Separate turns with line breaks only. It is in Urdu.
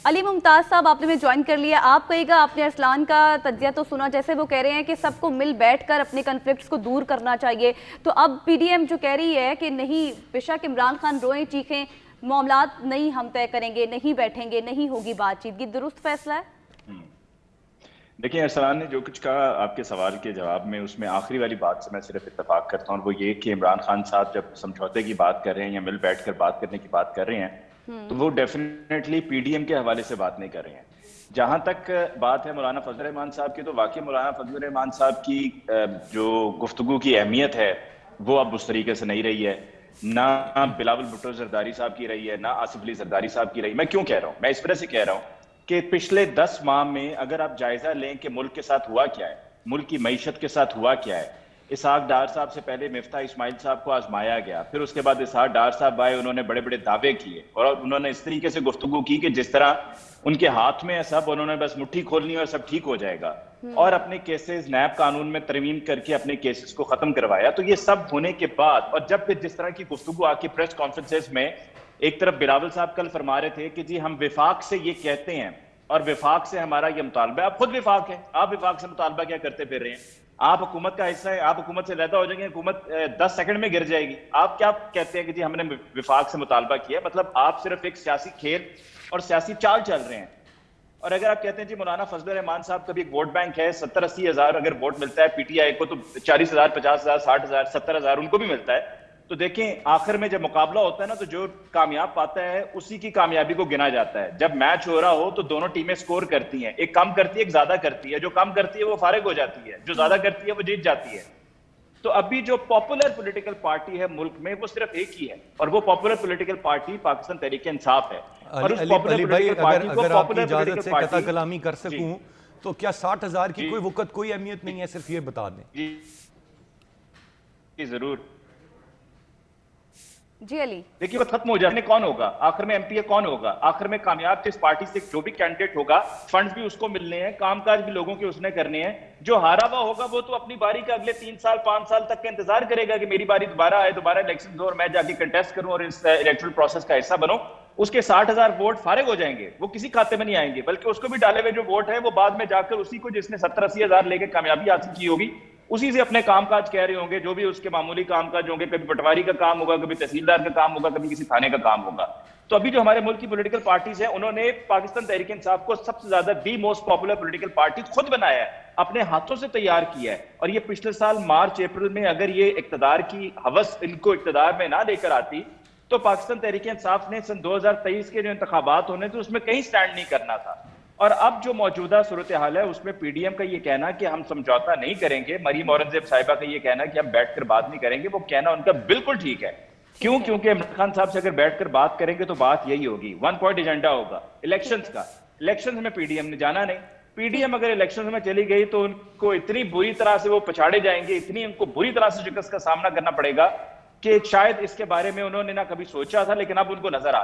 علی ممتاز صاحب آپ نے میں جوائن کر لیا. آپ کہے گا آپ نے ارسلان کا تجزیہ تو سنا, جیسے وہ کہہ رہے ہیں کہ سب کو مل بیٹھ کر اپنے کنفلکٹس کو دور کرنا چاہیے. تو اب پی ڈی ایم جو کہہ رہی ہے کہ نہیں, بیشک عمران خان روئیں چیخیں, معاملات نہیں ہم طے کریں گے, نہیں بیٹھیں گے, نہیں ہوگی بات چیت, یہ درست فیصلہ ہے؟
دیکھیں, ارسلان نے جو کچھ کہا آپ کے سوال کے جواب میں, اس میں آخری والی بات سے میں صرف اتفاق کرتا ہوں, اور وہ یہ کہ عمران خان صاحب جب سمجھوتے کی بات کر رہے ہیں یا مل بیٹھ کر بات کرنے کی بات کر رہے ہیں تو وہ ڈیفینیٹلی پی ڈی ایم کے حوالے سے بات نہیں کر رہے ہیں. جہاں تک بات ہے مولانا فضل الرحمان صاحب کی, تو واقعی مولانا فضل الرحمان صاحب کی جو گفتگو کی اہمیت ہے وہ اب اس طریقے سے نہیں رہی ہے, نہ بلاول بھٹو زرداری صاحب کی رہی ہے, نہ آصف علی زرداری صاحب کی رہی ہے. میں کیوں کہہ رہا ہوں؟ میں اس وجہ سے کہہ رہا ہوں کہ پچھلے 10 ماہ میں اگر آپ جائزہ لیں کہ ملک کے ساتھ ہوا کیا ہے, ملک کی معیشت کے ساتھ ہوا کیا ہے. اسحاق ڈار صاحب سے پہلے مفتاح اسماعیل صاحب کو آزمایا گیا, پھر اس کے بعد اسحاق ڈار صاحب آئے, انہوں نے بڑے بڑے دعوے کیے اور انہوں نے اس طریقے سے گفتگو کی کہ جس طرح ان کے ہاتھ میں ہے سب, انہوں نے بس مٹھی کھولنی اور سب ٹھیک ہو جائے گا, اور اپنے کیسز نیب قانون میں ترمیم کر کے اپنے کیسز کو ختم کروایا. تو یہ سب ہونے کے بعد, اور جب پھر جس طرح کی گفتگو آ کے پریس کانفرنسز میں, ایک طرف بلاول صاحب کل فرما رہے تھے کہ جی ہم وفاق سے یہ کہتے ہیں اور وفاق سے ہمارا یہ مطالبہ ہے. آپ خود وفاق ہیں, آپ وفاق سے مطالبہ کیا کرتے پھر رہے ہیں؟ آپ حکومت کا حصہ ہیں, آپ حکومت سے علیحدہ ہو جائیں گے, حکومت 10 سیکنڈ میں گر جائے گی. آپ کیا کہتے ہیں کہ جی ہم نے وفاق سے مطالبہ کیا؟ مطلب آپ صرف ایک سیاسی کھیل اور سیاسی چال چل رہے ہیں. اور اگر آپ کہتے ہیں جی مولانا فضل الرحمان صاحب کا بھی ایک ووٹ بینک ہے, 70-80 ہزار اگر ووٹ ملتا ہے پی ٹی آئی کو, تو 40 ہزار, 50 ہزار, 60 ہزار, 70 ہزار ان کو بھی ملتا ہے. تو دیکھیں آخر میں جب مقابلہ ہوتا ہے نا, تو جو کامیاب پاتا ہے اسی کی کامیابی کو گنا جاتا ہے. جب میچ ہو رہا ہو تو دونوں ٹیمیں سکور کرتی ہیں, ایک کم کرتی ہے ایک زیادہ کرتی ہے, جو کم کرتی ہے وہ فارغ ہو جاتی ہے, جو زیادہ کرتی ہے وہ جیت جاتی ہے. تو ابھی جو پاپولر پولیٹیکل پارٹی ہے ملک میں وہ صرف ایک ہی ہے, اور وہ popular political party Pakistan Tehreek Insaf ہے. اور اس پاپولر پولیٹیکل پارٹی کو
اگر آپ کی اجازت سے قطع کلامی کر
جی
سکوں, تو کیا 60 ہزار کی کوئی وقت کوئی اہمیت نہیں ہے؟ صرف یہ بتا دیں.
جی ضرور.
جی علی,
دیکھیے وہ ختم ہو جانے کون ہوگا آخر میں, ایم پی اے کون ہوگا آخر میں, کامیاب کس پارٹی سے جو بھی کینڈیڈیٹ ہوگا, فنڈز بھی اس کو ملنے ہیں, کام کاج بھی لوگوں کے اس نے کرنے ہیں. جو ہارا ہوا ہوگا وہ تو اپنی باری کا اگلے 3 سال 5 سال تک کا انتظار کرے گا کہ میری باری دوبارہ آئے, دوبارہ الیکشن ہو اور میں جا کے کنٹیسٹ کروں اور اس الیکٹرل پروسیس کا حصہ بنوں. اس کے 60 ہزار ووٹ فارغ ہو جائیں گے, وہ کسی کھاتے میں نہیں آئیں گے, بلکہ اس کو بھی ڈالے ہوئے جو ووٹ ہے وہ بعد میں جا کر اسی کو جس نے 70-80 ہزار لے کے کامیابی حاصل کی ہوگی اسی سے اپنے کام کاج کہہ رہے ہوں گے, جو بھی اس کے معمولی کام کاج ہوں گے, کبھی پٹواری کا کام ہوگا, کبھی تحصیلدار کا کام ہوگا, کبھی کسی تھانے کا کام ہوگا. تو ابھی جو ہمارے ملک کی پولیٹیکل پارٹیز ہیں انہوں نے پاکستان تحریک انصاف کو سب سے زیادہ the most popular political party خود بنایا ہے, اپنے ہاتھوں سے تیار کیا ہے. اور یہ پچھلے سال مارچ اپریل میں اگر یہ اقتدار کی ہوس ان کو اقتدار میں نہ لے کر آتی, تو پاکستان تحریک انصاف نے سن 2023 کے جو انتخابات ہونے تھے اس میں کہیں سٹینڈ نہیں کرنا تھا. اور اب جو موجودہ صورتحال ہے اس میں پی ڈی ایم کا یہ کہنا کہ ہم سمجھوتا نہیں کریں گے, مریم اورنگزیب صاحبہ کا یہ کہنا کہ ہم بیٹھ کر بات نہیں کریں گے, وہ کہنا ان کا بالکل ٹھیک ہے. کیوں؟ کیونکہ عمران خان صاحب سے اگر بیٹھ کر بات کریں گے تو بات یہی ہوگی, 1 پوائنٹ ایجنڈا ہوگا الیکشنز کا. الیکشنز میں پی ڈی ایم نے جانا نہیں. پی ڈی ایم اگر الیکشنز میں چلی گئی تو ان کو اتنی بری طرح سے وہ پچھاڑے جائیں گے, اتنی ان کو بری طرح سے شکست کا سامنا کرنا پڑے گا کہ شاید اس کے بارے میں انہوں نے نہ کبھی سوچا تھا, لیکن اب ان کو نظر آ